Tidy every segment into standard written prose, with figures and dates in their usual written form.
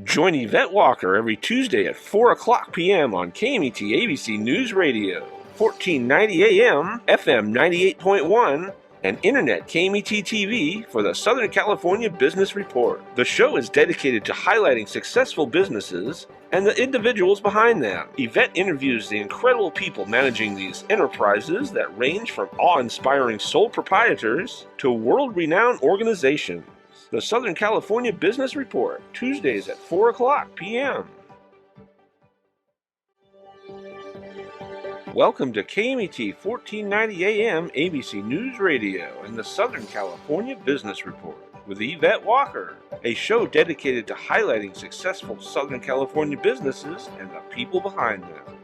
Join Yvette Walker every Tuesday at 4 o'clock p.m. on KMET ABC News Radio, 1490 AM, FM 98.1, and Internet KMET TV for the Southern California Business Report. The show is dedicated to highlighting successful businesses and the individuals behind them. Yvette interviews the incredible people managing these enterprises that range from awe-inspiring sole proprietors to world-renowned organizations. The Southern California Business Report, Tuesdays at 4 o'clock p.m. Welcome to KMET 1490 AM ABC News Radio and the Southern California Business Report with Yvette Walker, a show dedicated to highlighting successful Southern California businesses and the people behind them.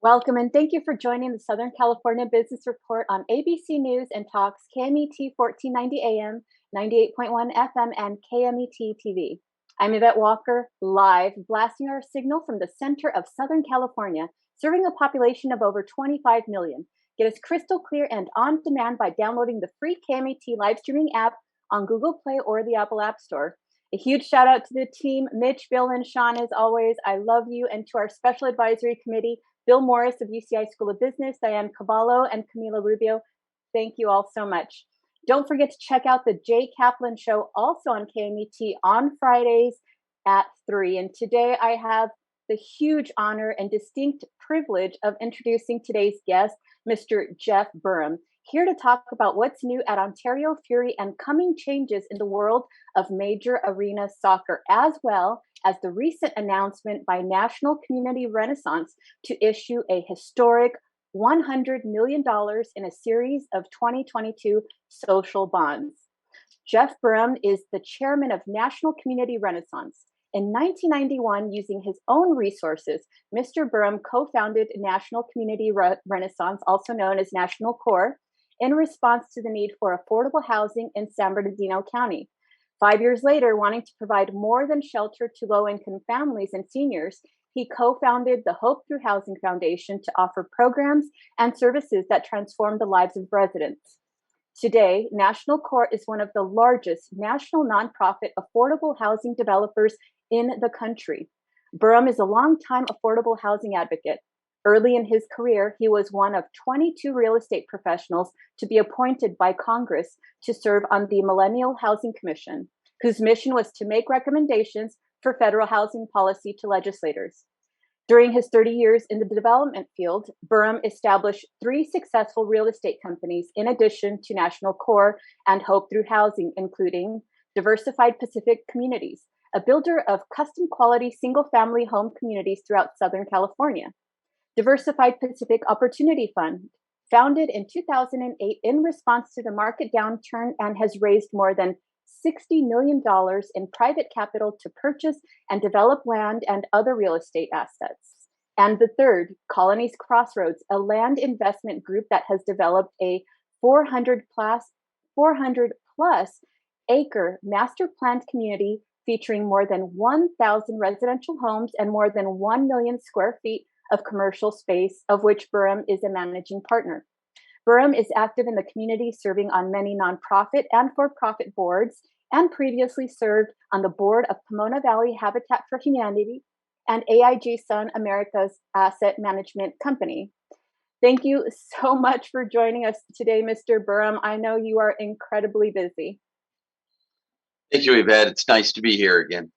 Welcome and thank you for joining the Southern California Business Report on ABC News and Talks KMET 1490 AM, 98.1 FM, and KMET TV. I'm Yvette Walker, live, blasting our signal from the center of Southern California, serving a population of over 25 million. Get us crystal clear and on demand by downloading the free KMET live streaming app on Google Play or the Apple App Store. A huge shout out to the team, Mitch, Bill, and Sean, as always. I love you. And to our Special Advisory Committee, Bill Morris of UCI School of Business, Diane Cavallo, and Camila Rubio. Thank you all so much. Don't forget to check out the Jay Kaplan Show, also on KMET, on Fridays at 3. And today I have the huge honor and distinct privilege of introducing today's guest, Mr. Jeff Burum, here to talk about what's new at Ontario Fury and coming changes in the world of major arena soccer, as well as the recent announcement by National Community Renaissance to issue a historic $100 million in a series of 2022 social bonds. Jeff Burum is the chairman of National Community Renaissance. In 1991, using his own resources, Mr. Burum co-founded National Community Renaissance, also known as National Core, in response to the need for affordable housing in San Bernardino County. 5 years later, wanting to provide more than shelter to low-income families and seniors, he co-founded the Hope Through Housing Foundation to offer programs and services that transform the lives of residents. Today, National Core is one of the largest national nonprofit affordable housing developers in the country. Burum is a longtime affordable housing advocate. Early in his career, he was one of 22 real estate professionals to be appointed by Congress to serve on the Millennial Housing Commission, whose mission was to make recommendations for federal housing policy to legislators. During his 30 years in the development field, Burum established 3 successful real estate companies in addition to National Core and Hope Through Housing, including Diversified Pacific Communities, a builder of custom quality single-family home communities throughout Southern California. Diversified Pacific Opportunity Fund, founded in 2008 in response to the market downturn and has raised more than $60 million in private capital to purchase and develop land and other real estate assets. And the third, Colonies Crossroads, a land investment group that has developed a 400 plus acre master planned community featuring more than 1,000 residential homes and more than 1 million square feet of commercial space, of which Burum is a managing partner. Burum is active in the community, serving on many nonprofit and for-profit boards, and previously served on the board of Pomona Valley Habitat for Humanity and AIG Sun America's asset management company. Thank you so much for joining us today, Mr. Burum. I know you are incredibly busy. Thank you, Yvette. It's nice to be here again.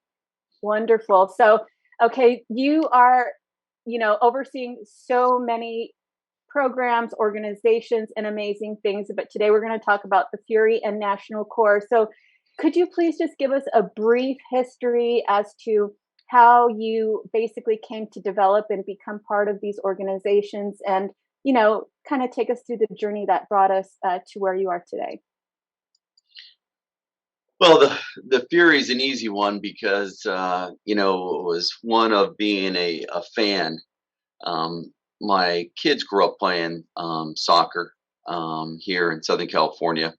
Wonderful. So, okay, you are overseeing so many programs, organizations, and amazing things. But today we're going to talk about the Fury and National Core. So could you please just give us a brief history as to how you basically came to develop and become part of these organizations and, kind of take us through the journey that brought us to where you are today? Well, the Fury is an easy one because, it was one of being a fan. My kids grew up playing soccer here in Southern California.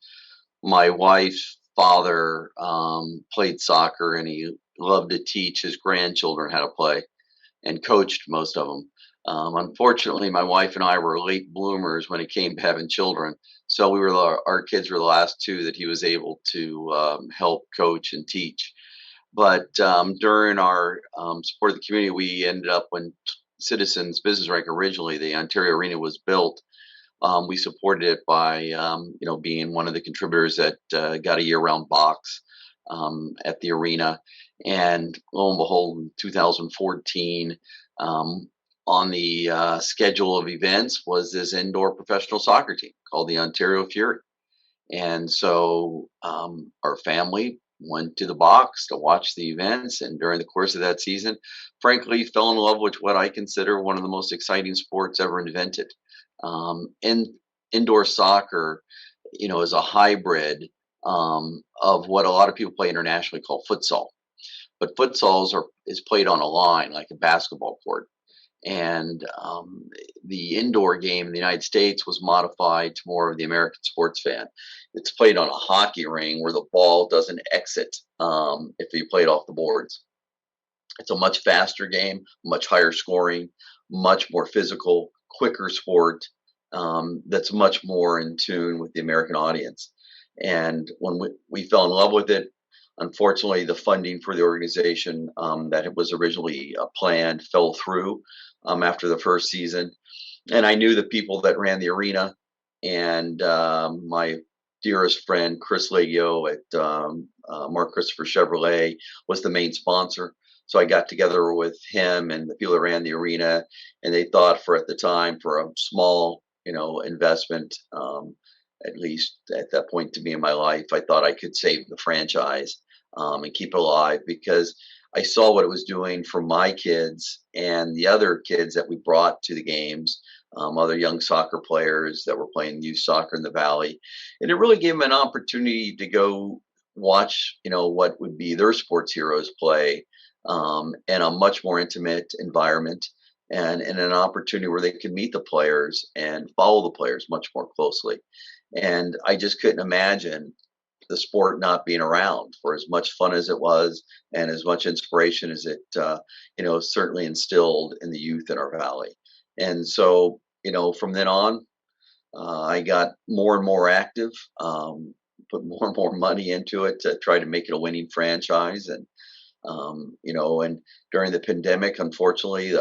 My wife's father played soccer, and he loved to teach his grandchildren how to play and coached most of them. Unfortunately, my wife and I were late bloomers when it came to having children. So our kids were the last two that he was able to help coach and teach. But during our support of the community, we ended up when Citizens Business Rank originally, the Ontario Arena was built. We supported it by being one of the contributors that got a year-round box at the arena. And lo and behold, in 2014, on the schedule of events was this indoor professional soccer team called the Ontario Fury. And so our family went to the box to watch the events. And during the course of that season, frankly, fell in love with what I consider one of the most exciting sports ever invented. And indoor soccer, is a hybrid of what a lot of people play internationally called futsal. But is played on a line like a basketball court. And the indoor game in the United States was modified to more of the American sports fan. It's played on a hockey ring where the ball doesn't exit if you play it off the boards. It's a much faster game, much higher scoring, much more physical, quicker sport that's much more in tune with the American audience. And when we fell in love with it, unfortunately, the funding for the organization that it was originally planned fell through after the first season. And I knew the people that ran the arena, and my dearest friend, Chris Legio at Mark Christopher Chevrolet, was the main sponsor. So I got together with him and the people that ran the arena, and they thought at the time for a small, investment, at least at that point to me in my life, I thought I could save the franchise and keep it alive, because I saw what it was doing for my kids and the other kids that we brought to the games, other young soccer players that were playing youth soccer in the Valley. And it really gave them an opportunity to go watch, what would be their sports heroes play in a much more intimate environment, and an opportunity where they could meet the players and follow the players much more closely. And I just couldn't imagine the sport not being around, for as much fun as it was and as much inspiration as it, certainly instilled in the youth in our Valley. And so, from then on, I got more and more active, put more and more money into it to try to make it a winning franchise. And, and during the pandemic, unfortunately,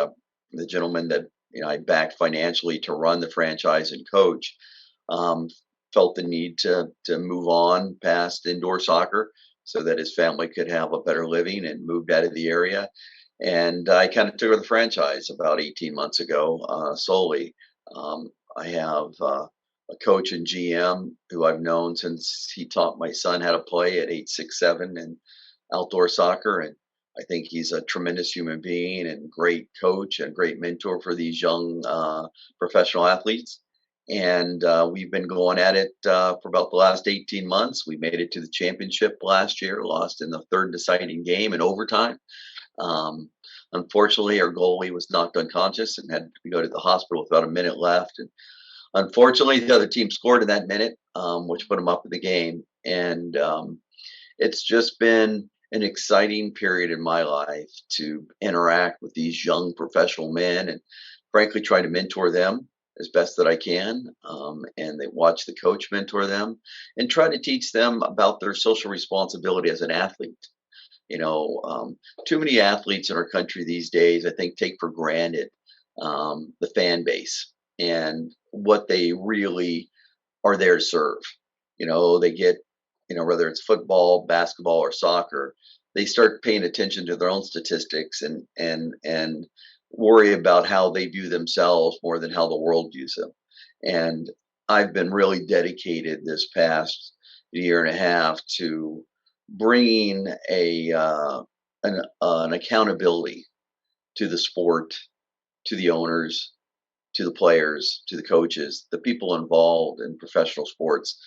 the gentleman that, I backed financially to run the franchise and coach, felt the need to move on past indoor soccer so that his family could have a better living, and moved out of the area. And I kind of took over the franchise about 18 months ago solely. I have a coach and GM who I've known since he taught my son how to play at age 6, 7 in outdoor soccer. And I think he's a tremendous human being and great coach and great mentor for these young professional athletes. And we've been going at it for about the last 18 months. We made it to the championship last year, lost in the third deciding game in overtime. Unfortunately, our goalie was knocked unconscious and had to go to the hospital with about a minute left. And unfortunately, the other team scored in that minute, which put them up in the game. And it's just been an exciting period in my life to interact with these young professional men and frankly try to mentor them as best that I can. And they watch the coach mentor them and try to teach them about their social responsibility as an athlete. Too many athletes in our country these days, I think, take for granted the fan base and what they really are there to serve. They get, whether it's football, basketball, or soccer, they start paying attention to their own statistics and worry about how they view themselves more than how the world views them. And I've been really dedicated this past year and a half to bringing an accountability to the sport, to the owners, to the players, to the coaches, the people involved in professional sports,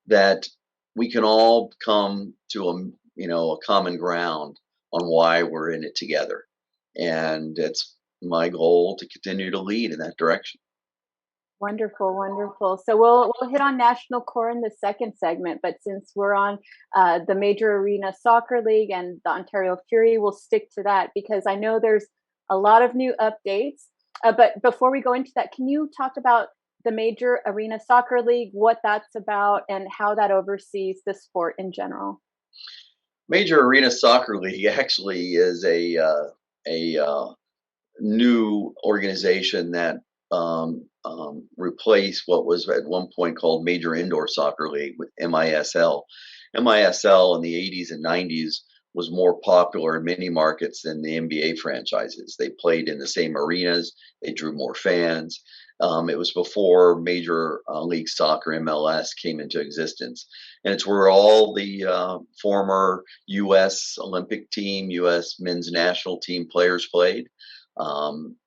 that we can all come to a common ground on why we're in it together. And it's my goal to continue to lead in that direction. Wonderful, wonderful. So we'll hit on National Core in the second segment, but since we're on the Major Arena Soccer League and the Ontario Fury, we'll stick to that because I know there's a lot of new updates. But before we go into that, can you talk about the Major Arena Soccer League, what that's about, and how that oversees the sport in general? Major Arena Soccer League actually is a new organization that replaced what was at one point called Major Indoor Soccer League with MISL. MISL in the 80s and 90s was more popular in many markets than the NBA franchises. They played in the same arenas, they drew more fans. It was before Major League Soccer (MLS) came into existence, and it's where all the former U.S. Olympic team, U.S. men's national team players played.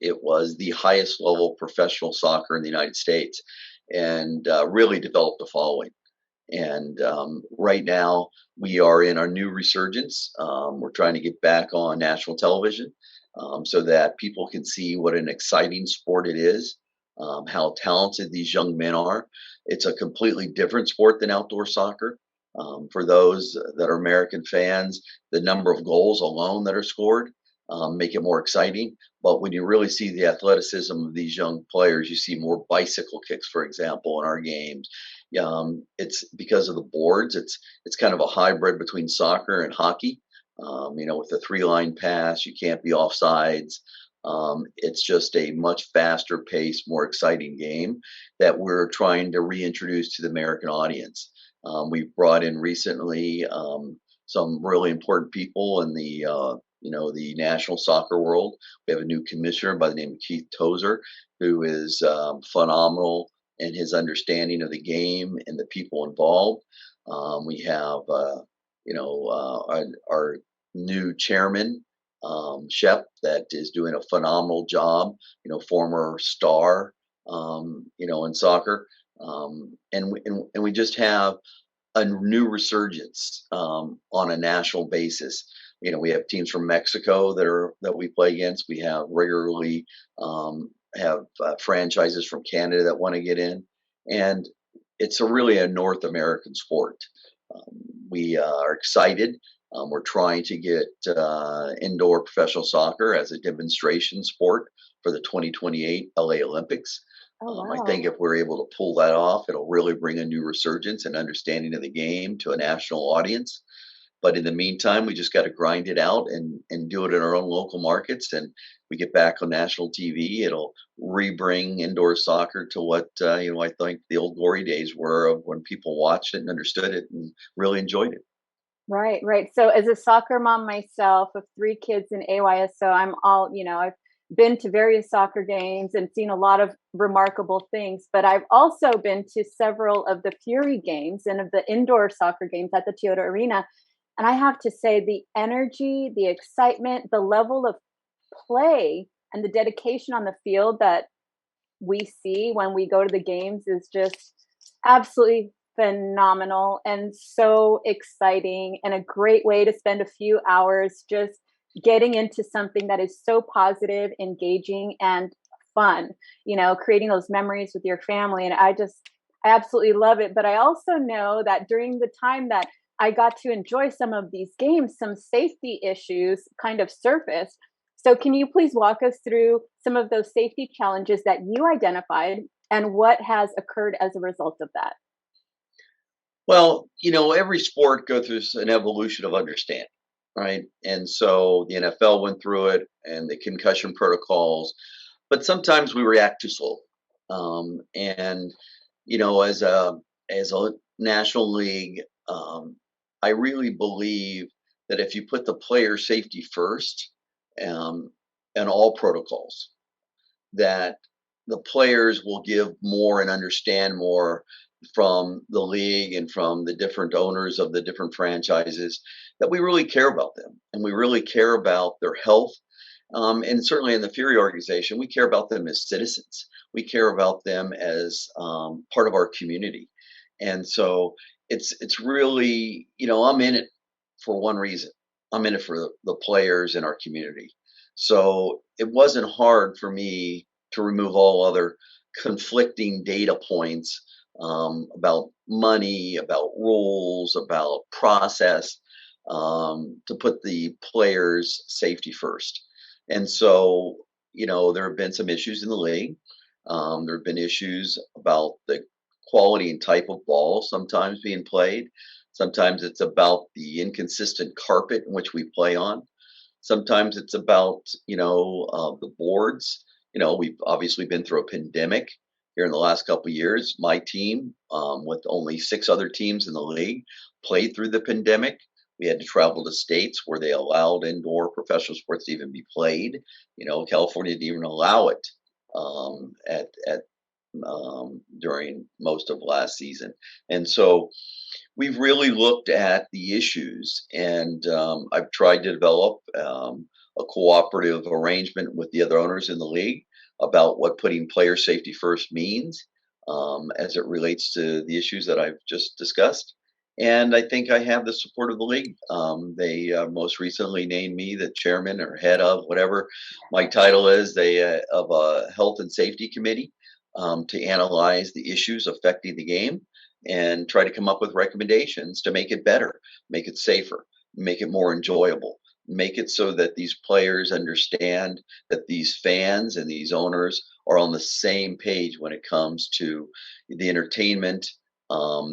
It was the highest level of professional soccer in the United States, and really developed a following. And right now, we are in our new resurgence. We're trying to get back on national television so that people can see what an exciting sport it is, how talented these young men are. It's a completely different sport than outdoor soccer. For those that are American fans, the number of goals alone that are scored make it more exciting. But when you really see the athleticism of these young players, you see more bicycle kicks, for example, in our games. It's because of the boards. It's kind of a hybrid between soccer and hockey. With the three-line pass, you can't be offsides. It's just a much faster paced, more exciting game that we're trying to reintroduce to the American audience. We've brought in recently some really important people in the national soccer world. We have a new commissioner by the name of Keith Tozer, who is phenomenal in his understanding of the game and the people involved. We have, our new chairman, Shep, that is doing a phenomenal job. Former star, in soccer, and we just have a new resurgence on a national basis. We have teams from Mexico that we play against. We have regularly have franchises from Canada that want to get in, and it's really a North American sport. We are excited. We're trying to get indoor professional soccer as a demonstration sport for the 2028 LA Olympics. Oh, I wow. think if we're able to pull that off, it'll really bring a new resurgence and understanding of the game to a national audience. But in the meantime, we just got to grind it out and do it in our own local markets. And we get back on national TV, it'll rebring indoor soccer to what I think the old glory days were of when people watched it and understood it and really enjoyed it. Right, right. So as a soccer mom myself of three kids in AYSO, I've been to various soccer games and seen a lot of remarkable things, but I've also been to several of the Fury games and of the indoor soccer games at the Toyota Arena. And I have to say the energy, the excitement, the level of play and the dedication on the field that we see when we go to the games is just absolutely phenomenal and so exciting and a great way to spend a few hours just getting into something that is so positive, engaging, and fun, creating those memories with your family. And I absolutely love it. But I also know that during the time that I got to enjoy some of these games, some safety issues kind of surfaced. So can you please walk us through some of those safety challenges that you identified and what has occurred as a result of that? Well, every sport goes through an evolution of understanding, right? And so the NFL went through it and the concussion protocols, but sometimes we react too slow. And as a national league, I really believe that if you put the player safety first, and all protocols, that the players will give more and understand more from the league and from the different owners of the different franchises, that we really care about them and we really care about their health. And certainly in the Fury organization, we care about them as citizens. We care about them as part of our community. And so it's really, I'm in it for one reason. I'm in it for the players in our community. So it wasn't hard for me to remove all other conflicting data points about money, about rules, about process, to put the players' safety first. And so, there have been some issues in the league. There have been issues about the quality and type of ball sometimes being played. Sometimes it's about the inconsistent carpet in which we play on. Sometimes it's about, the boards. We've obviously been through a pandemic here in the last couple of years. My team, with only 6 other teams in the league, played through the pandemic. We had to travel to states where they allowed indoor professional sports to even be played. California didn't even allow it at during most of last season, and so we've really looked at the issues, and I've tried to develop a cooperative arrangement with the other owners in the league about what putting player safety first means as it relates to the issues that I've just discussed. And I think I have the support of the league. They most recently named me the chairman or head of whatever my title is, of a health and safety committee to analyze the issues affecting the game and try to come up with recommendations to make it better, make it safer, make it more enjoyable, make it so that these players understand that these fans and these owners are on the same page when it comes to the entertainment,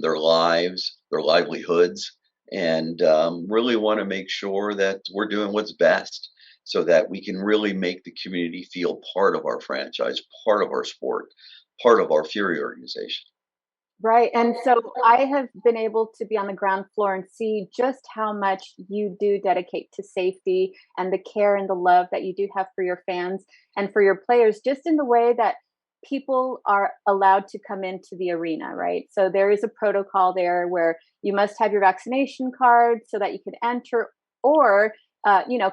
their lives, their livelihoods, and really want to make sure that we're doing what's best so that we can really make the community feel part of our franchise, part of our sport, part of our Fury organization. Right. And so I have been able to be on the ground floor and see just how much you do dedicate to safety and the care and the love that you do have for your fans and for your players, just in the way that people are allowed to come into the arena, right? So there is a protocol there where you must have your vaccination card so that you can enter, or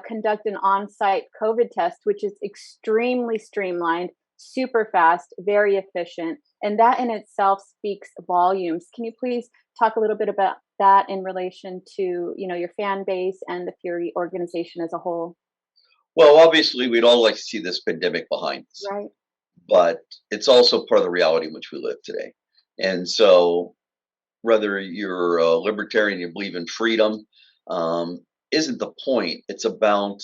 conduct an on-site COVID test, which is extremely streamlined, super fast, very efficient, and that in itself speaks volumes. Can you please talk a little bit about that in relation to your fan base and the Fury organization as a whole? Well, obviously, we'd all like to see this pandemic behind us, Right. but it's also part of the reality in which we live today. And so, whether you're a libertarian, you believe in freedom, um, isn't the point. It's about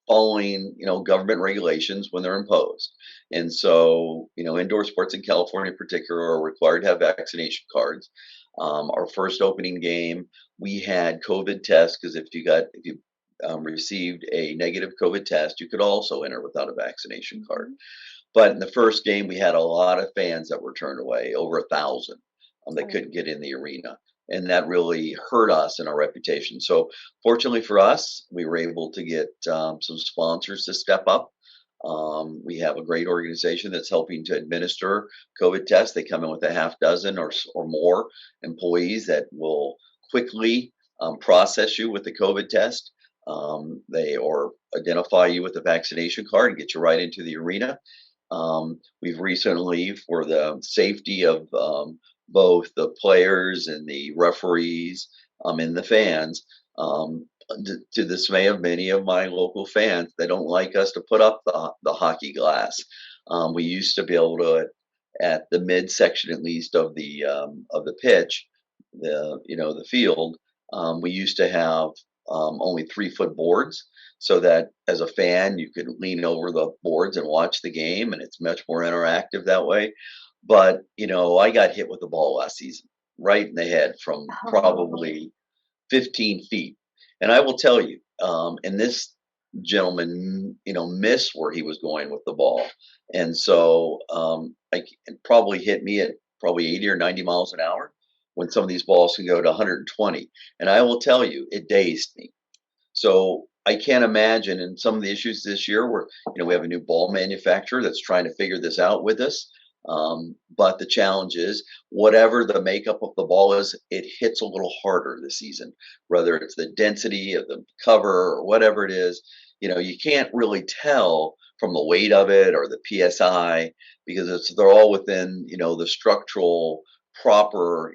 following, government regulations when they're imposed. And so, indoor sports in California in particular are required to have vaccination cards. Our first opening game, we had COVID tests because if you received a negative COVID test, you could also enter without a vaccination card. But in the first game, we had a lot of fans that were turned away, over 1,000. They Right. couldn't get in the arena. And that really hurt us and our reputation. So, fortunately for us, we were able to get some sponsors to step up. We have a great organization that's helping to administer COVID tests. They come in with a half dozen or more employees that will quickly process you with the COVID test. They or identify you with a vaccination card and get you right into the arena. We've recently, for the safety of both the players and the referees and the fans, to the dismay of many of my local fans, they don't like us to put up the hockey glass. We used to be able to, at the midsection at least of the pitch, the field, we used to have only 3-foot boards so that as a fan you could lean over the boards and watch the game, and it's much more interactive that way. But I got hit with the ball last season right in the head from Oh, probably 15 feet, and I will tell you, and this gentleman missed where he was going with the ball, and so it probably hit me at probably 80 or 90 miles an hour when some of these balls can go to 120, and I will tell you it dazed me. So I can't imagine. And some of the issues this year where we have a new ball manufacturer that's trying to figure this out with us. But the challenge is whatever the makeup of the ball is, it hits a little harder this season, whether it's the density of the cover or whatever it is. You can't really tell from the weight of it or the PSI because they're all within, the structural proper,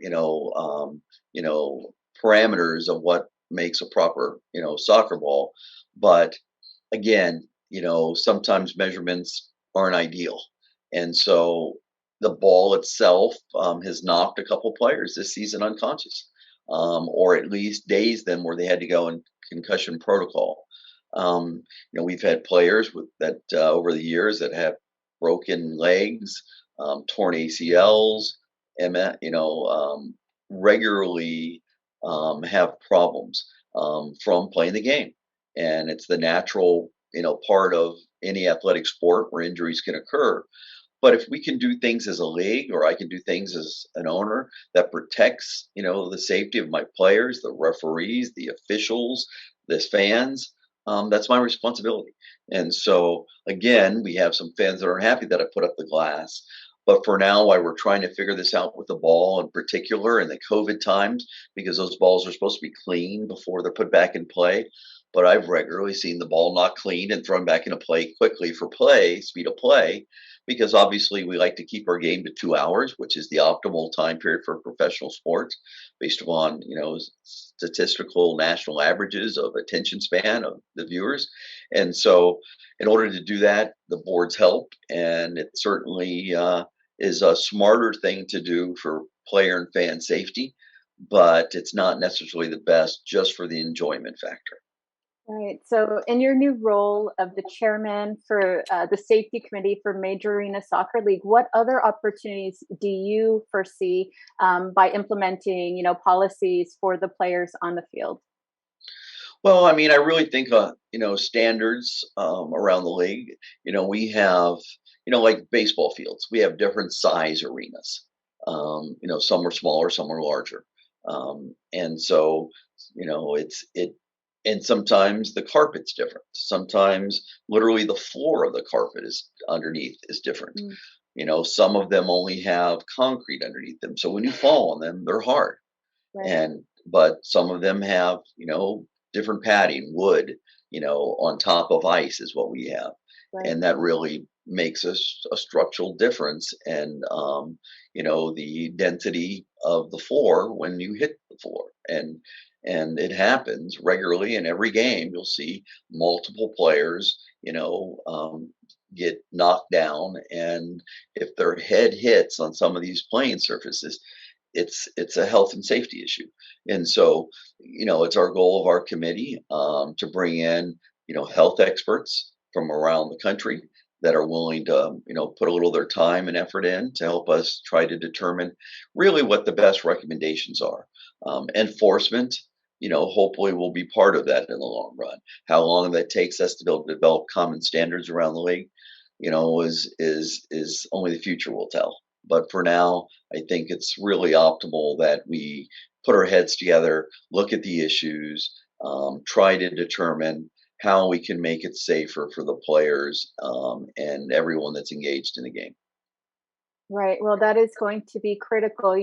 parameters of what makes a proper, soccer ball. But again, sometimes measurements aren't ideal. And so the ball itself has knocked a couple players this season unconscious, or at least dazed them where they had to go in concussion protocol. We've had players that over the years that have broken legs, torn ACLs, regularly have problems from playing the game. And it's the natural, part of any athletic sport where injuries can occur. But if we can do things as a league, or I can do things as an owner that protects, the safety of my players, the referees, the officials, the fans, that's my responsibility. And so, again, we have some fans that are happy that I put up the glass. But for now, while we're trying to figure this out with the ball in particular in the COVID times, because those balls are supposed to be clean before they're put back in play. But I've regularly seen the ball not cleaned and thrown back into play quickly for speed of play, because obviously we like to keep our game to 2 hours, which is the optimal time period for professional sports based upon, statistical national averages of attention span of the viewers. And so in order to do that, the boards help, and it certainly is a smarter thing to do for player and fan safety, but it's not necessarily the best just for the enjoyment factor. Right. So, in your new role of the chairman for the safety committee for Major Arena Soccer League, what other opportunities do you foresee by implementing, policies for the players on the field? Well, I mean, I really think, standards around the league. We have, like baseball fields, we have different size arenas. Some are smaller, some are larger. And so, and sometimes the carpet's different. Sometimes literally the floor of the carpet is underneath is different. Mm, Some of them only have concrete underneath them. So when you fall on them, they're hard. right. But some of them have, different padding, wood, on top of ice is what we have. Right. And that really makes a structural difference, and the density of the floor when you hit the floor. And it happens regularly in every game. You'll see multiple players, get knocked down, and if their head hits on some of these playing surfaces, it's a health and safety issue. And so, it's our goal of our committee to bring in, health experts from around the country that are willing to, put a little of their time and effort in to help us try to determine really what the best recommendations are. Enforcement, hopefully will be part of that in the long run. How long that takes us to be able to develop common standards around the league, is only the future will tell. But for now, I think it's really optimal that we put our heads together, look at the issues, try to determine how we can make it safer for the players and everyone that's engaged in the game. Right. Well, that is going to be critical,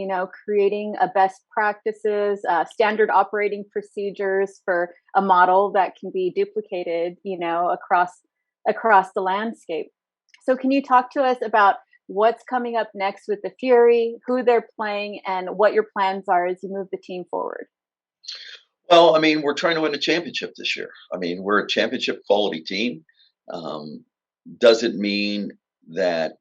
creating a best practices, standard operating procedures for a model that can be duplicated, across the landscape. So can you talk to us about what's coming up next with the Fury, who they're playing, and what your plans are as you move the team forward? Well, I mean, we're trying to win a championship this year. I mean, we're a championship quality team. Um, doesn't mean that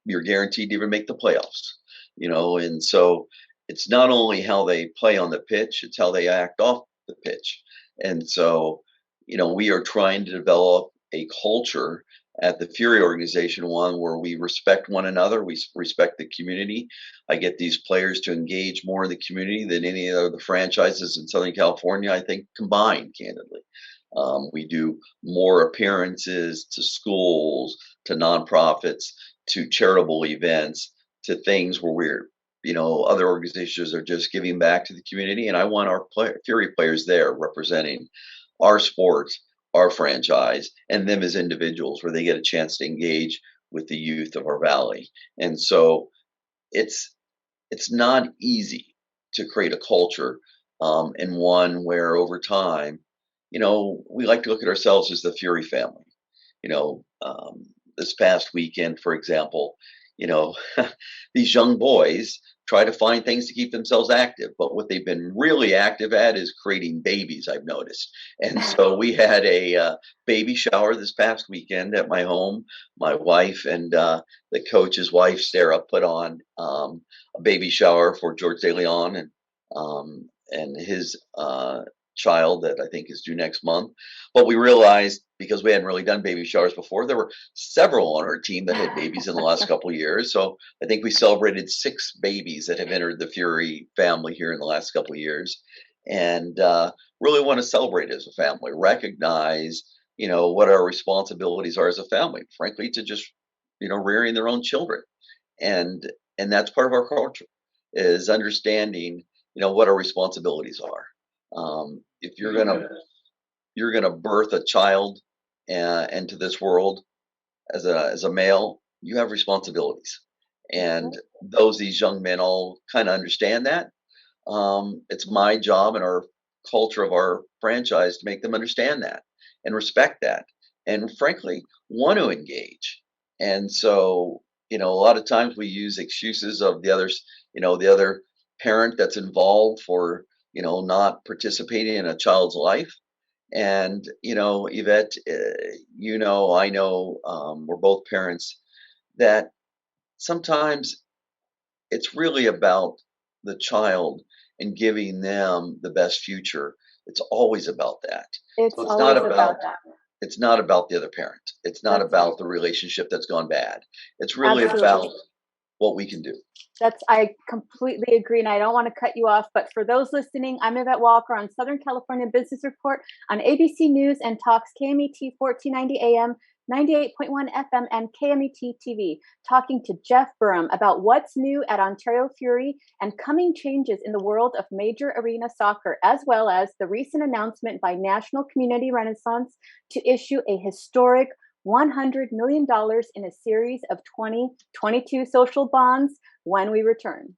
you're guaranteed to even make the playoffs. And so it's not only how they play on the pitch, it's how they act off the pitch. And so, we are trying to develop a culture at the Fury organization, one where we respect one another, we respect the community. I get these players to engage more in the community than any of the franchises in Southern California, I think, combined, candidly. We do more appearances to schools, to nonprofits, to charitable events, to things where other organizations are just giving back to the community. And I want our Fury players there representing our sport, our franchise, and them as individuals, where they get a chance to engage with the youth of our valley. And so it's not easy to create a culture, and one where over time, we like to look at ourselves as the Fury family. You know, this past weekend, for example, you know, these young boys try to find things to keep themselves active. But what they've been really active at is creating babies, I've noticed. And so we had a baby shower this past weekend at my home. My wife and the coach's wife, Sarah, put on a baby shower for George De Leon and his child that I think is due next month. But we realized, because we hadn't really done baby showers before, there were several on our team that had babies in the last couple of years. So I think we celebrated 6 babies that have entered the Fury family here in the last couple of years, and really want to celebrate as a family, recognize what our responsibilities are as a family. Frankly, to just rearing their own children, and that's part of our culture, is understanding what our responsibilities are. If you're gonna birth a child into this world as a male, you have responsibilities, and these young men all kind of understand that. It's my job and our culture of our franchise to make them understand that and respect that, and frankly, want to engage. And so, a lot of times we use excuses of the others, the other parent that's involved for, not participating in a child's life. And, Yvette, I know, we're both parents, that sometimes it's really about the child and giving them the best future. It's always about that. It's So always about that. it's not about the other parent. It's not That's about the relationship that's gone bad. It's really absolutely. about what we can do. I completely agree, and I don't want to cut you off, but for those listening, I'm Yvette Walker on Southern California Business Report on ABC News and Talks KMET 1490 AM, 98.1 FM, and KMET TV, talking to Jeff Burum about what's new at Ontario Fury and coming changes in the world of major arena soccer, as well as the recent announcement by National Community Renaissance to issue a historic $100 million in a series of 2022 social bonds when we return.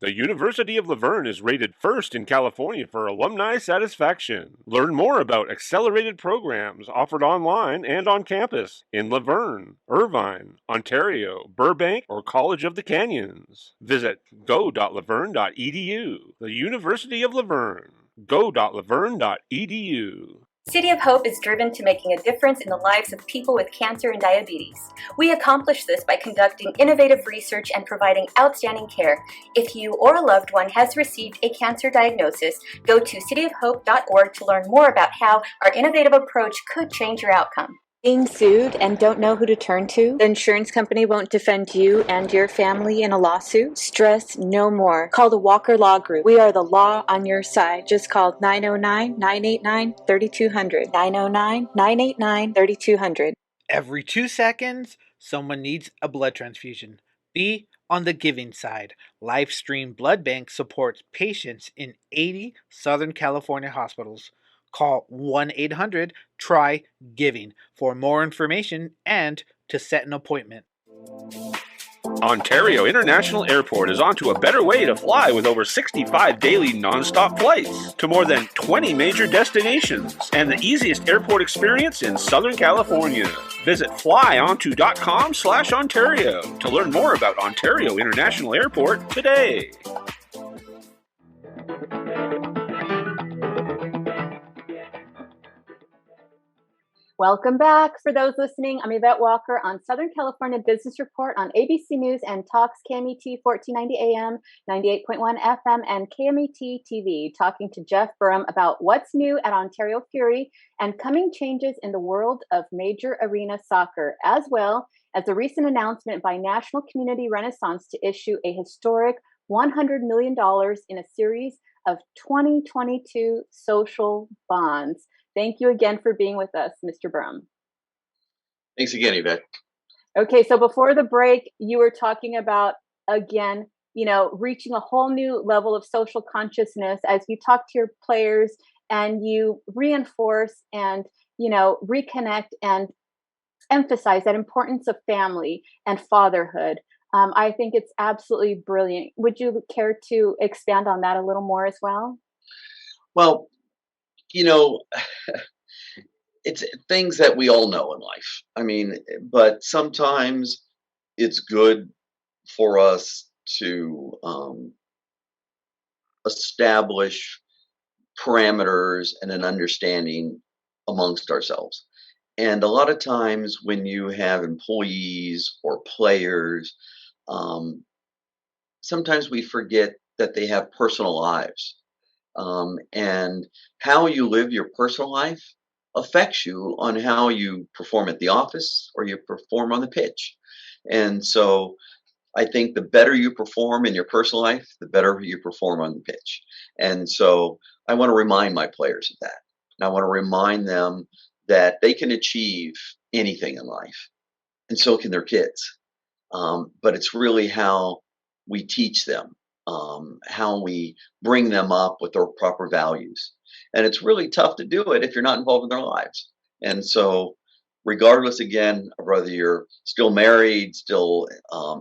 The University of La Verne is rated first in California for alumni satisfaction. Learn more about accelerated programs offered online and on campus in La Verne, Irvine, Ontario, Burbank, or College of the Canyons. Visit go.laverne.edu. The University of La Verne. go.laverne.edu. City of Hope is driven to making a difference in the lives of people with cancer and diabetes. We accomplish this by conducting innovative research and providing outstanding care. If you or a loved one has received a cancer diagnosis, go to cityofhope.org to learn more about how our innovative approach could change your outcome. Being sued and don't know who to turn to? The insurance company won't defend you and your family in a lawsuit? Stress no more. Call the Walker Law Group. We are the law on your side. Just call 909-989-3200. 909-989-3200. Every 2 seconds, someone needs a blood transfusion. Be on the giving side. Livestream Blood Bank supports patients in 80 Southern California hospitals. Call 1-800-TRY-GIVING for more information and to set an appointment. Ontario International Airport is onto a better way to fly with over 65 daily nonstop flights to more than 20 major destinations and the easiest airport experience in Southern California. Visit flyonto.com/Ontario to learn more about Ontario International Airport today. Welcome back. For those listening, I'm Yvette Walker on Southern California Business Report on ABC News and Talks KMET 1490 AM, 98.1 FM, and KMET TV, talking to Jeff Burum about what's new at Ontario Fury and coming changes in the world of major arena soccer, as well as the recent announcement by National Community Renaissance to issue a historic $100 million in a series of 2022 social bonds. Thank you again for being with us, Mr. Burum. Thanks again, Yvette. Okay, so before the break, you were talking about, again, reaching a whole new level of social consciousness as you talk to your players and you reinforce and, reconnect and emphasize that importance of family and fatherhood. I think it's absolutely brilliant. Would you care to expand on that a little more as well? Well, it's things that we all know in life. I mean, but sometimes it's good for us to establish parameters and an understanding amongst ourselves. And a lot of times when you have employees or players, um, sometimes we forget that they have personal lives. And how you live your personal life affects you on how you perform at the office or you perform on the pitch. And so I think the better you perform in your personal life, the better you perform on the pitch. And so I want to remind my players of that. And I want to remind them that they can achieve anything in life, and so can their kids. But it's really how we teach them, how we bring them up with their proper values. And it's really tough to do it if you're not involved in their lives. And so, regardless, again, of whether you're still married, still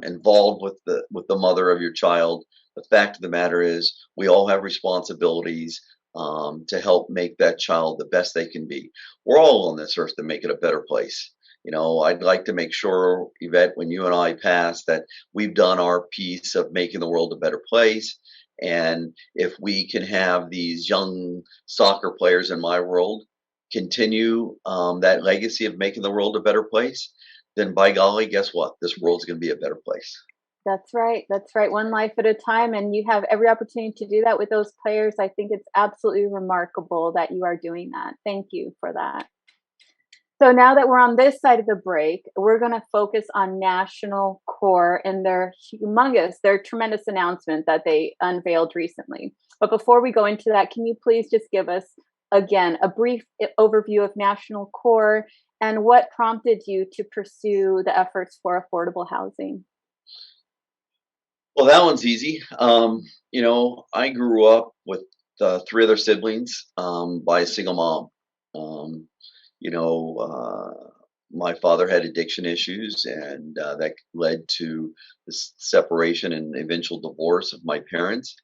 involved with the mother of your child, the fact of the matter is, we all have responsibilities to help make that child the best they can be. We're all on this earth to make it a better place. I'd like to make sure, Yvette, when you and I pass, that we've done our piece of making the world a better place. And if we can have these young soccer players in my world continue that legacy of making the world a better place, then by golly, guess what? This world's going to be a better place. That's right. That's right. One life at a time. And you have every opportunity to do that with those players. I think it's absolutely remarkable that you are doing that. Thank you for that. So now that we're on this side of the break, we're going to focus on National Core and their tremendous announcement that they unveiled recently. But before we go into that, can you please just give us, again, a brief overview of National Core and what prompted you to pursue the efforts for affordable housing? Well, that one's easy. I grew up with three other siblings by a single mom. Um, you know, my father had addiction issues, and that led to the separation and eventual divorce of my parents.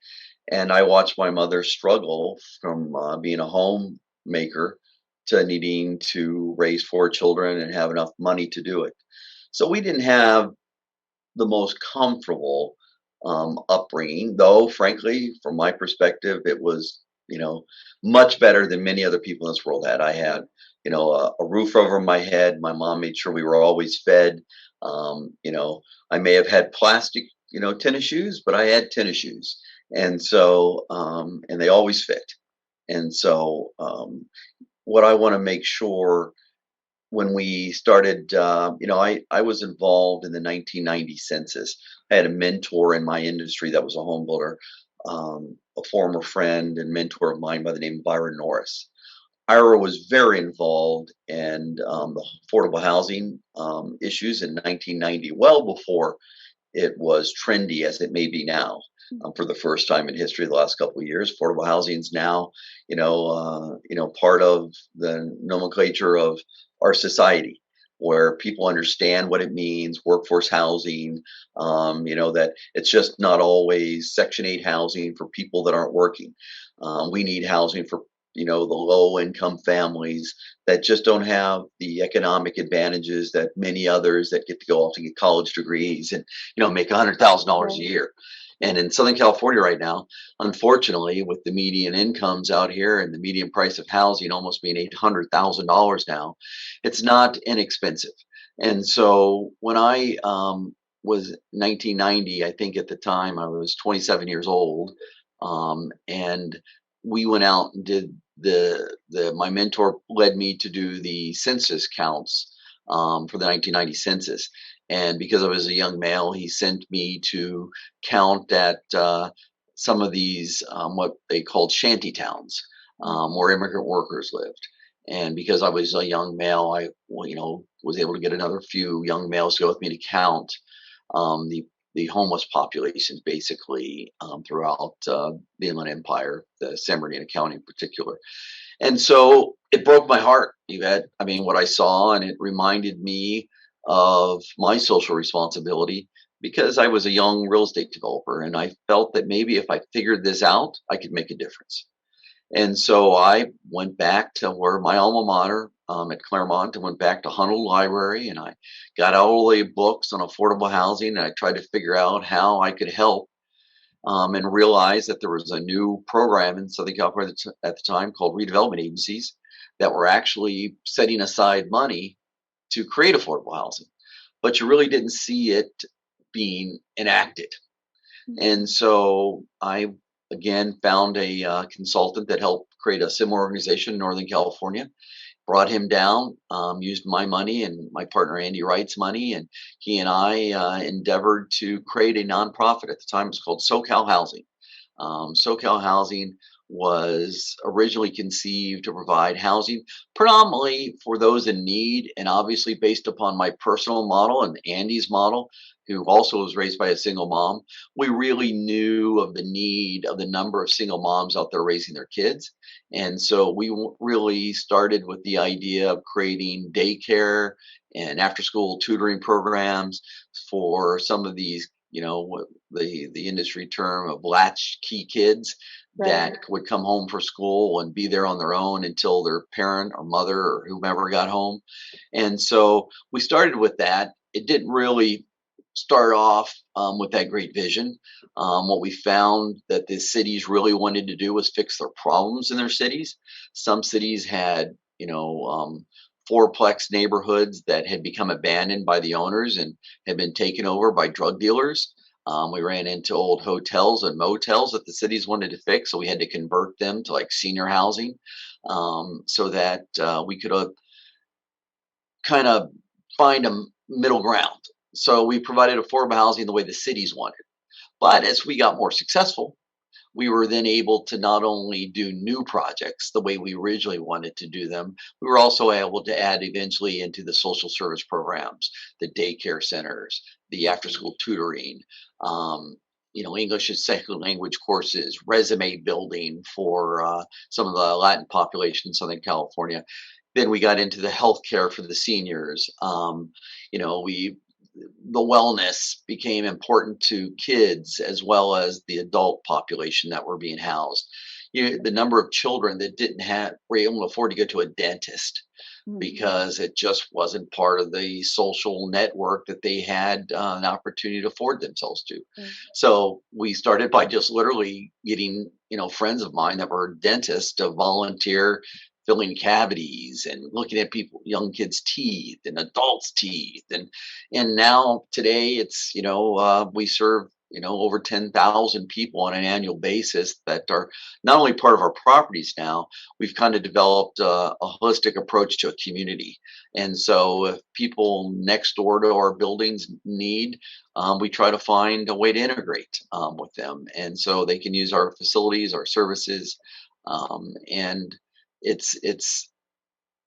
And I watched my mother struggle from being a homemaker to needing to raise four children and have enough money to do it. So we didn't have the most comfortable upbringing, though, frankly, from my perspective, it was, much better than many other people in this world had. I had, a roof over my head. My mom made sure we were always fed. I may have had plastic, tennis shoes, but I had tennis shoes. And so, and they always fit. And so, what I want to make sure when we started, I was involved in the 1990 census. I had a mentor in my industry that was a home builder, a former friend and mentor of mine by the name of Byron Norris. Ira was very involved in the affordable housing issues in 1990, well before it was trendy as it may be now. For the first time in history, the last couple of years, affordable housing is now, part of the nomenclature of our society, where people understand what it means, workforce housing, that it's just not always Section 8 housing for people that aren't working. We need housing for, the low income families that just don't have the economic advantages that many others that get to go off to get college degrees and, make $100,000 a year. And in Southern California right now, unfortunately, with the median incomes out here and the median price of housing almost being $800,000 now, it's not inexpensive. And so when I was 1990, I think at the time I was 27 years old, and we went out and did my mentor led me to do the census counts for the 1990 census. And because I was a young male, he sent me to count at some of these, what they called shanty towns, where immigrant workers lived. And because I was a young male, I, was able to get another few young males to go with me to count the homeless populations, basically throughout the Inland Empire, the San Bernardino County in particular. And so it broke my heart, Yvette. I mean, what I saw, and it reminded me of my social responsibility because I was a young real estate developer and I felt that maybe if I figured this out, I could make a difference. And so I went back to where my alma mater, at Claremont and went back to Hunnell Library, and I got out all the books on affordable housing, and I tried to figure out how I could help, and realized that there was a new program in Southern California at the time called redevelopment agencies that were actually setting aside money to create affordable housing, but you really didn't see it being enacted. And so I again found a consultant that helped create a similar organization in Northern California, brought him down, used my money and my partner Andy Wright's money, and he and I endeavored to create a nonprofit. At the time, it was called SoCal Housing. SoCal Housing was originally conceived to provide housing predominantly for those in need, and obviously based upon my personal model and Andy's model, who also was raised by a single mom. We really knew of the need of the number of single moms out there raising their kids. And so we really started with the idea of creating daycare and after school tutoring programs for some of these, what the industry term of latchkey kids that would come home for school and be there on their own until their parent or mother or whomever got home. And so we started with that. It didn't really start off with that great vision. What we found that the cities really wanted to do was fix their problems in their cities. Some cities had, fourplex neighborhoods that had become abandoned by the owners and had been taken over by drug dealers. We ran into old hotels and motels that the cities wanted to fix, so we had to convert them to like senior housing, so that we could kind of find a middle ground. So we provided affordable housing the way the cities wanted. But as we got more successful, we were then able to not only do new projects the way we originally wanted to do them, we were also able to add eventually into the social service programs, the daycare centers, the after school tutoring, English as second language courses, resume building for some of the Latin population in Southern California. Then we got into the healthcare for the seniors. The wellness became important to kids as well as the adult population that were being housed. The number of children that were able to afford to go to a dentist because it just wasn't part of the social network that they had an opportunity to afford themselves to. So we started by just literally getting, friends of mine that were dentists to volunteer filling cavities and looking at young kids' teeth and adults' teeth. And now today it's, we serve, over 10,000 people on an annual basis that are not only part of our properties now, we've kind of developed a holistic approach to a community. And so if people next door to our buildings need, we try to find a way to integrate with them. And so they can use our facilities, our services, and it's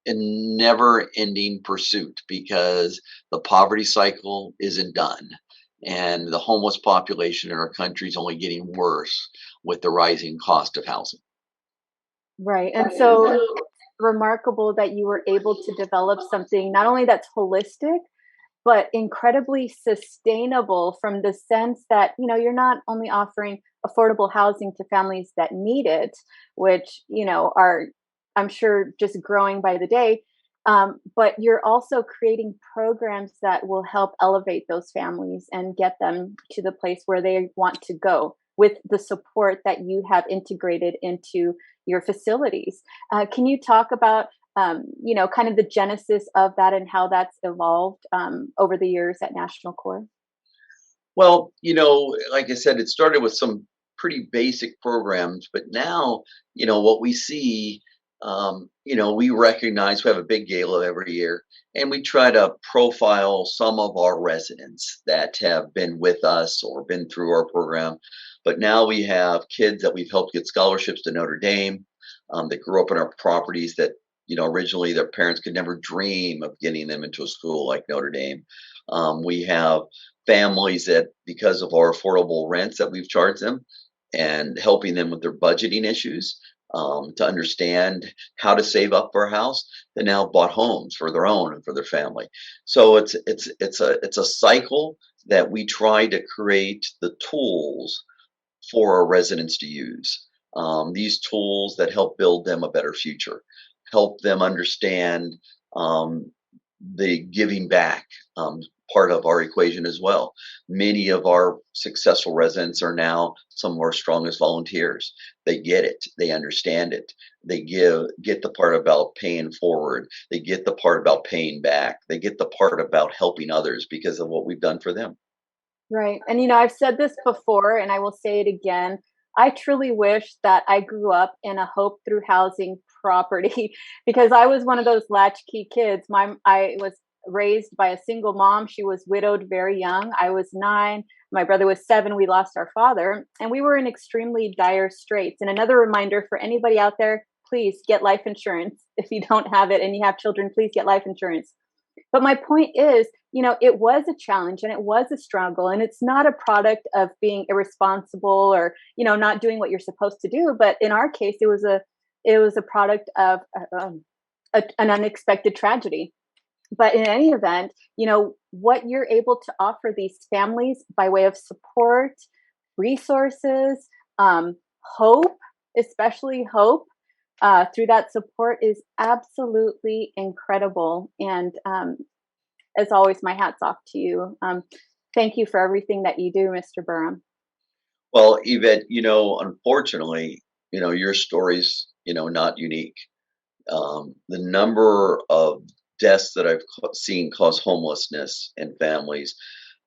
a never ending pursuit because the poverty cycle isn't done. And the homeless population in our country is only getting worse with the rising cost of housing. Right. And so it's remarkable that you were able to develop something not only that's holistic, but incredibly sustainable from the sense that, you're not only offering affordable housing to families that need it, which, are, I'm sure, just growing by the day. But you're also creating programs that will help elevate those families and get them to the place where they want to go with the support that you have integrated into your facilities. Can you talk about, kind of the genesis of that and how that's evolved over the years at National Core? Well, like I said, it started with some pretty basic programs, but now, what we see, we recognize we have a big gala every year, and we try to profile some of our residents that have been with us or been through our program. But now we have kids that we've helped get scholarships to Notre Dame, that grew up in our properties that, originally their parents could never dream of getting them into a school like Notre Dame. We have families that, because of our affordable rents that we've charged them and helping them with their budgeting issues, to understand how to save up for a house, they now bought homes for their own and for their family. So it's a cycle that we try to create the tools for our residents to use. These tools that help build them a better future. help them understand the giving back part of our equation as well. Many of our successful residents are now some of our strongest volunteers. They get it. They understand it. They get the part about paying forward. They get the part about paying back. They get the part about helping others because of what we've done for them. Right. And I've said this before and I will say it again. I truly wish that I grew up in a hope through housing property because I was one of those latchkey kids. I was raised by a single mom. She was widowed very young. I was 9. My brother was 7. We lost our father and we were in extremely dire straits. And another reminder for anybody out there, please get life insurance. If you don't have it and you have children, please get life insurance. But my point is, it was a challenge and it was a struggle, and it's not a product of being irresponsible or, not doing what you're supposed to do. But in our case, it was a product of an unexpected tragedy. But in any event, what you're able to offer these families by way of support, resources, hope, especially hope, through that support is absolutely incredible. And as always, my hat's off to you. Thank you for everything that you do, Mr. Burum. Well, Yvette, unfortunately, your story's, not unique. The number of deaths that I've seen cause homelessness in families,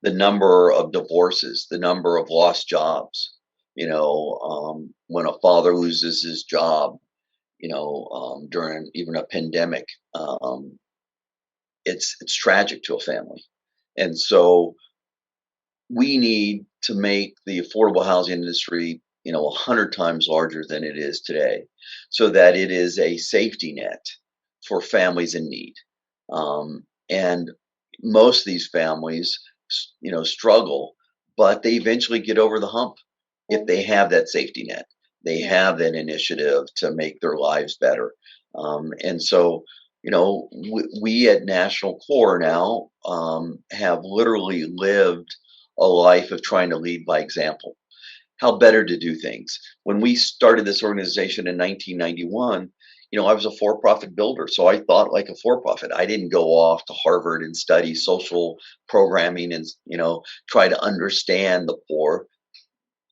the number of divorces, the number of lost jobs, when a father loses his job, during even a pandemic, it's tragic to a family. And so we need to make the affordable housing industry, 100 times larger than it is today, so that it is a safety net for families in need. And most of these families, struggle, but they eventually get over the hump if they have that safety net. They have that initiative to make their lives better. And so, we at National Core now have literally lived a life of trying to lead by example, how better to do things. When we started this organization in 1991, I was a for-profit builder, so I thought like a for-profit. I didn't go off to Harvard and study social programming and, try to understand the poor.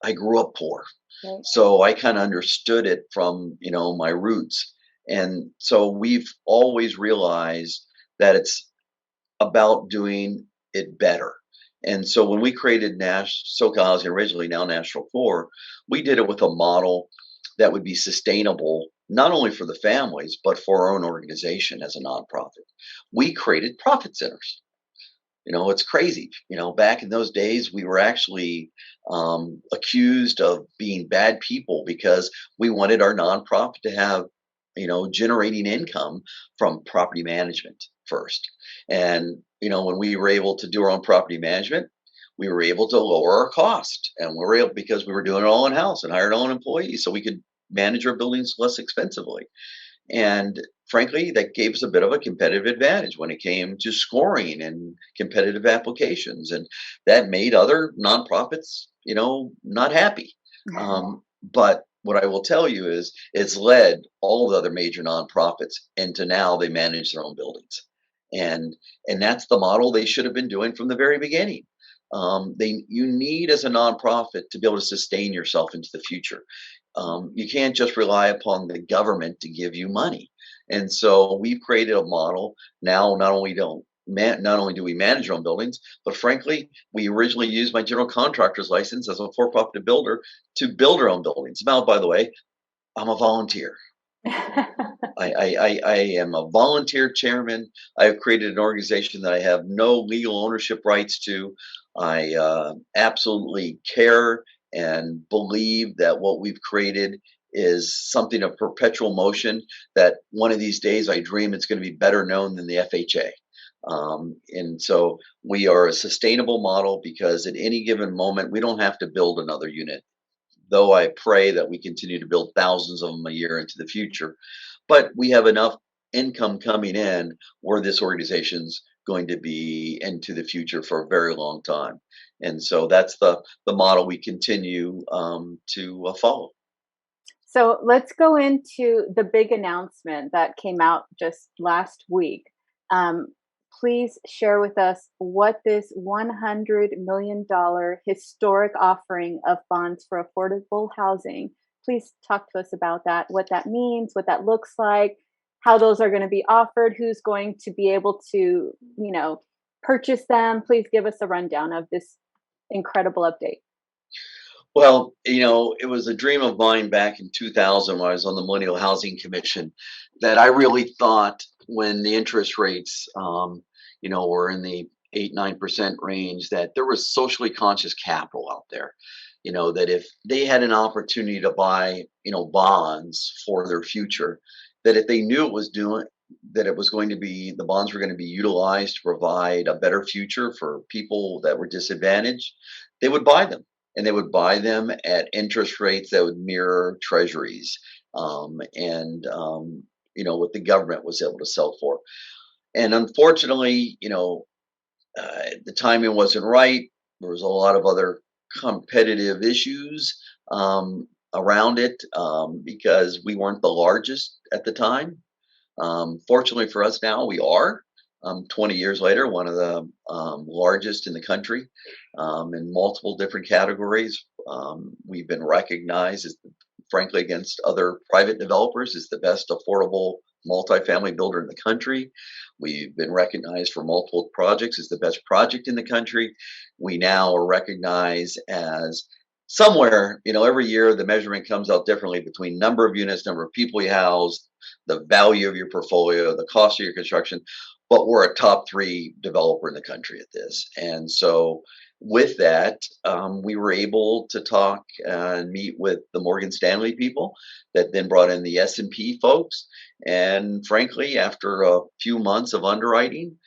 I grew up poor. Right. So I kind of understood it from, my roots. And so we've always realized that it's about doing it better. And so when we created SoCal Housing originally, now National Core, we did it with a model that would be sustainable, not only for the families, but for our own organization as a nonprofit. We created profit centers. It's crazy. Back in those days, we were actually accused of being bad people because we wanted our nonprofit to have, generating income from property management first. And, when we were able to do our own property management, we were able to lower our cost. And we were able, because we were doing it all in house and hired our own employees, so we could manage our buildings less expensively. And frankly, that gave us a bit of a competitive advantage when it came to scoring and competitive applications. And that made other nonprofits, not happy. But what I will tell you is it's led all the other major nonprofits into now they manage their own buildings. And that's the model they should have been doing from the very beginning. You need as a nonprofit to be able to sustain yourself into the future. You can't just rely upon the government to give you money. And so we've created a model now. Not only do we manage our own buildings, but frankly, we originally used my general contractor's license as a for-profit builder to build our own buildings. Now, by the way, I'm a volunteer. I am a volunteer chairman. I have created an organization that I have no legal ownership rights to. I absolutely care and believe that what we've created is something of perpetual motion, that one of these days I dream it's going to be better known than the FHA. And so we are a sustainable model because at any given moment, we don't have to build another unit, though I pray that we continue to build thousands of them a year into the future. But we have enough income coming in where this organization's going to be into the future for a very long time. And so that's the model we continue to follow. So let's go into the big announcement that came out just last week. Um, Please share with us what this $100 million historic offering of bonds for affordable housing. Please talk to us about that, what that means, what that looks like, how those are going to be offered, who's going to be able to, purchase them. Please give us a rundown of this incredible update. Well, it was a dream of mine back in 2000 when I was on the Millennial Housing Commission that I really thought when the interest rates, were in the 8-9% range, that there was socially conscious capital out there. That if they had an opportunity to buy, bonds for their future, that if they knew it was going to be, the bonds were going to be utilized to provide a better future for people that were disadvantaged, they would buy them. And they would buy them at interest rates that would mirror treasuries, what the government was able to sell for. And unfortunately, the timing wasn't right. There was a lot of other competitive issues around it because we weren't the largest at the time. Fortunately for us now, we are. 20 years later, one of the largest in the country in multiple different categories. We've been recognized as, frankly, against other private developers, as the best affordable multifamily builder in the country. We've been recognized for multiple projects as the best project in the country. We now are recognized as somewhere, every year the measurement comes out differently between number of units, number of people you house, the value of your portfolio, the cost of your construction. But we're a top 3 developer in the country at this. And so with that, we were able to talk and meet with the Morgan Stanley people that then brought in the S&P folks. And frankly, after a few months of underwriting,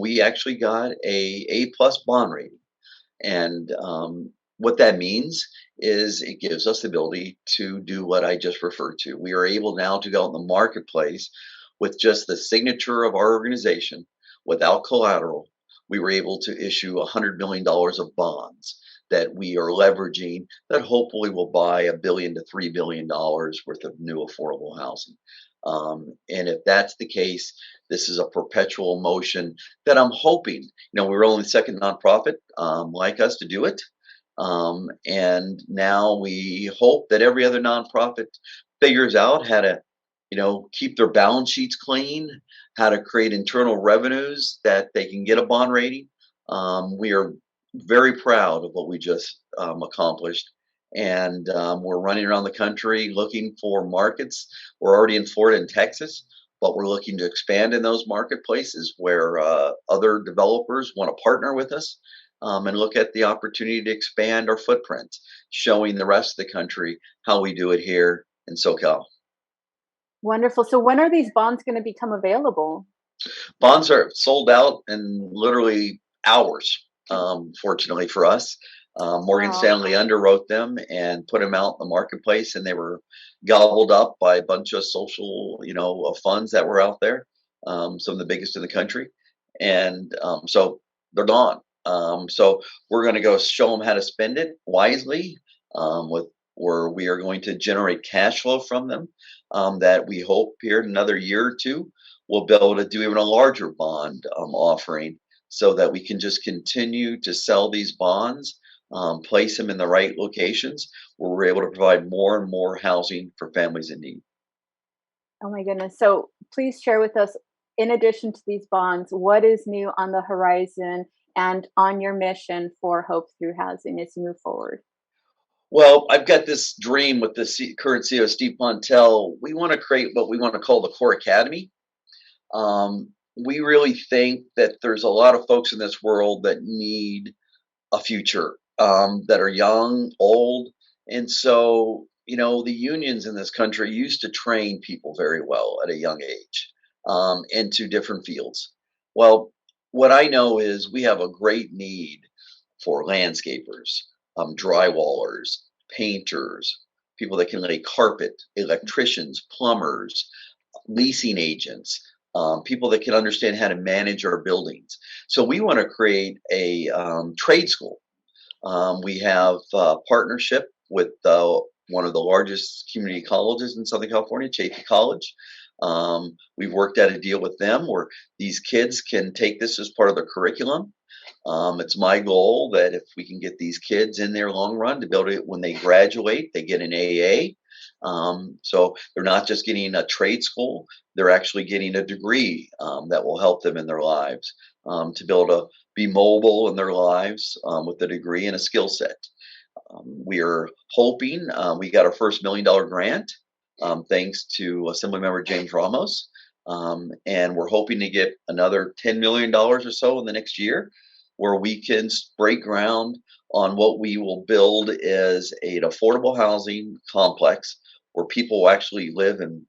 we actually got a A+ bond rating. And what that means is it gives us the ability to do what I just referred to. We are able now to go out in the marketplace with just the signature of our organization, without collateral. We were able to issue $100 million of bonds that we are leveraging that hopefully will buy $1 billion to $3 billion worth of new affordable housing. And if that's the case, this is a perpetual motion that I'm hoping, we're only the second nonprofit like us to do it. And now we hope that every other nonprofit figures out how to, keep their balance sheets clean, how to create internal revenues that they can get a bond rating. We are very proud of what we just accomplished. And we're running around the country looking for markets. We're already in Florida and Texas, but we're looking to expand in those marketplaces where other developers want to partner with us and look at the opportunity to expand our footprint, showing the rest of the country how we do it here in SoCal. Wonderful. So when are these bonds going to become available? Bonds are sold out in literally hours, fortunately for us. Morgan Stanley underwrote them and put them out in the marketplace, and they were gobbled up by a bunch of social, funds that were out there, some of the biggest in the country. And so they're gone. So we're going to go show them how to spend it wisely, where we are going to generate cash flow from them that we hope here in another year or two we'll be able to do even a larger bond offering so that we can just continue to sell these bonds, place them in the right locations where we're able to provide more and more housing for families in need. Oh my goodness. So please share with us, in addition to these bonds, what is new on the horizon and on your mission for Hope Through Housing as you move forward? Well, I've got this dream with the current CEO, Steve Montel. We want to create what we want to call the Core Academy. We really think that there's a lot of folks in this world that need a future, that are young, old. And so, the unions in this country used to train people very well at a young age into different fields. Well, what I know is we have a great need for landscapers, drywallers, painters, people that can lay carpet, electricians, plumbers, leasing agents, people that can understand how to manage our buildings. So we want to create a trade school. We have a partnership with one of the largest community colleges in Southern California, Chaffey College. We've worked out a deal with them where these kids can take this as part of their curriculum. It's my goal that if we can get these kids in their long run to build it when they graduate, they get an AA. So they're not just getting a trade school, they're actually getting a degree that will help them in their lives to be able to be mobile in their lives with a degree and a skill set. We are hoping we got our first $1 million grant thanks to Assemblymember James Ramos. And we're hoping to get another $10 million or so in the next year, where we can break ground on what we will build as an affordable housing complex where people will actually live in.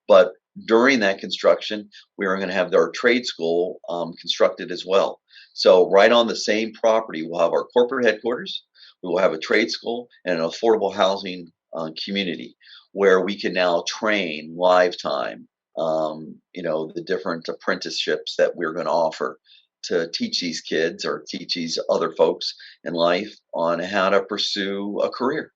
But during that construction, we are going to have our trade school constructed as well. So right on the same property, we'll have our corporate headquarters, we will have a trade school and an affordable housing community where we can now train lifetime, the different apprenticeships that we're going to offer to teach these kids or teach these other folks in life on how to pursue a career.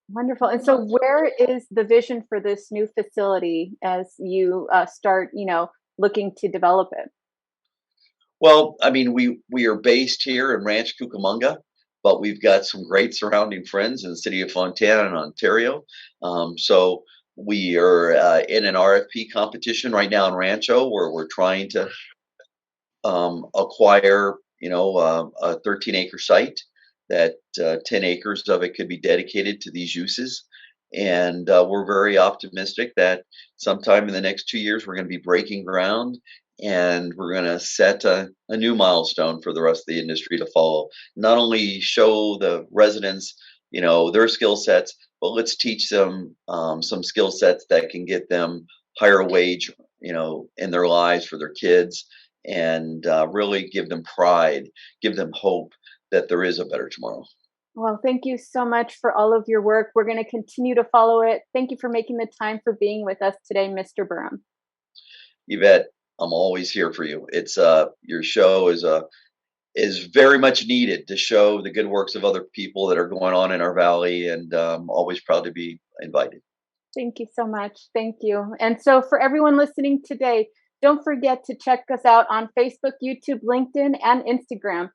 Wonderful. And so where is the vision for this new facility as you start, looking to develop it? Well, I mean, we are based here in Ranch Cucamonga, but we've got some great surrounding friends in the city of Fontana and Ontario. So we are in an RFP competition right now in Rancho where we're trying to acquire, a 13-acre site that 10 acres of it could be dedicated to these uses. And we're very optimistic that sometime in the next 2 years, we're going to be breaking ground and we're going to set a new milestone for the rest of the industry to follow. Not only show the residents, their skill sets, but let's teach them some skill sets that can get them higher wage, in their lives for their kids, and really give them pride, give them hope that there is a better tomorrow. Well, thank you so much for all of your work. We're going to continue to follow it. Thank you for making the time for being with us today, Mr. Burum. Yvette, I'm always here for you. It's your show is very much needed to show the good works of other people that are going on in our valley, and I'm always proud to be invited. Thank you so much. Thank you. And so for everyone listening today, don't forget to check us out on Facebook, YouTube, LinkedIn, and Instagram.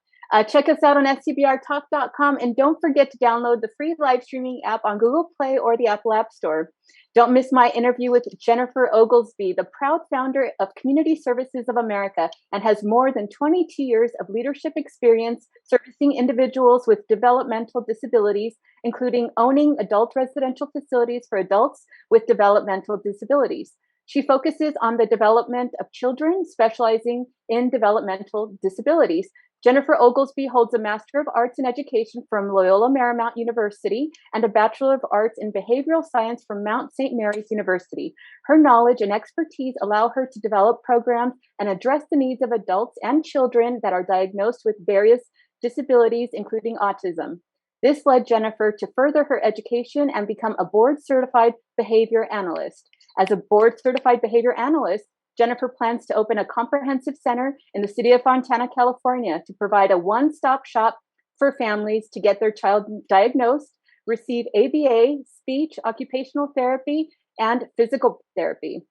Check us out on scbrtalk.com, and don't forget to download the free live streaming app on Google Play or the Apple App Store. Don't miss my interview with Jennifer Oglesby, the proud founder of Community Services of America, and has more than 22 years of leadership experience servicing individuals with developmental disabilities, including owning adult residential facilities for adults with developmental disabilities. She focuses on the development of children, specializing in developmental disabilities. Jennifer Oglesby holds a Master of Arts in Education from Loyola Marymount University and a Bachelor of Arts in Behavioral Science from Mount St. Mary's University. Her knowledge and expertise allow her to develop programs and address the needs of adults and children that are diagnosed with various disabilities, including autism. This led Jennifer to further her education and become a board-certified behavior analyst. As a board-certified behavior analyst, Jennifer plans to open a comprehensive center in the city of Fontana, California, to provide a one-stop shop for families to get their child diagnosed, receive ABA, speech, occupational therapy, and physical therapy.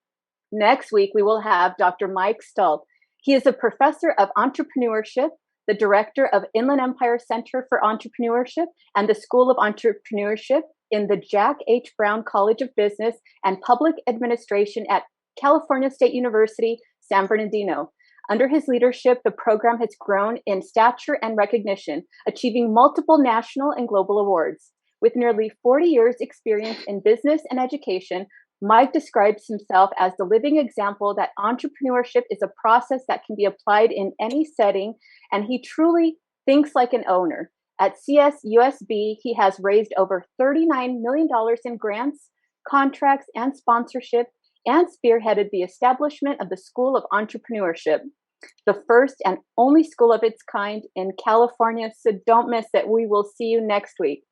Next week, we will have Dr. Mike Stahl. He is a professor of entrepreneurship, the director of Inland Empire Center for Entrepreneurship and the School of Entrepreneurship in the Jack H. Brown College of Business and Public Administration at California State University, San Bernardino. Under his leadership, the program has grown in stature and recognition, achieving multiple national and global awards. With nearly 40 years' experience in business and education, Mike describes himself as the living example that entrepreneurship is a process that can be applied in any setting, and he truly thinks like an owner. At CSUSB, he has raised over $39 million in grants, contracts, and sponsorship, and spearheaded the establishment of the School of Entrepreneurship, the first and only school of its kind in California. So don't miss it. We will see you next week.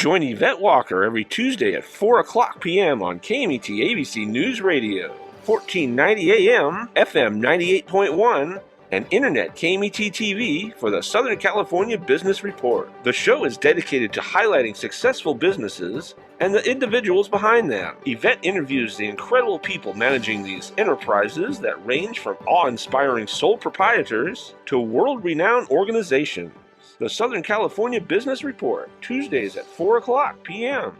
Join Yvette Walker every Tuesday at 4 o'clock p.m. on KMET ABC News Radio, 1490 AM, FM 98.1, and Internet KMET TV for the Southern California Business Report. The show is dedicated to highlighting successful businesses and the individuals behind them. Yvette interviews the incredible people managing these enterprises that range from awe-inspiring sole proprietors to world-renowned organizations. The Southern California Business Report, Tuesdays at 4 o'clock p.m.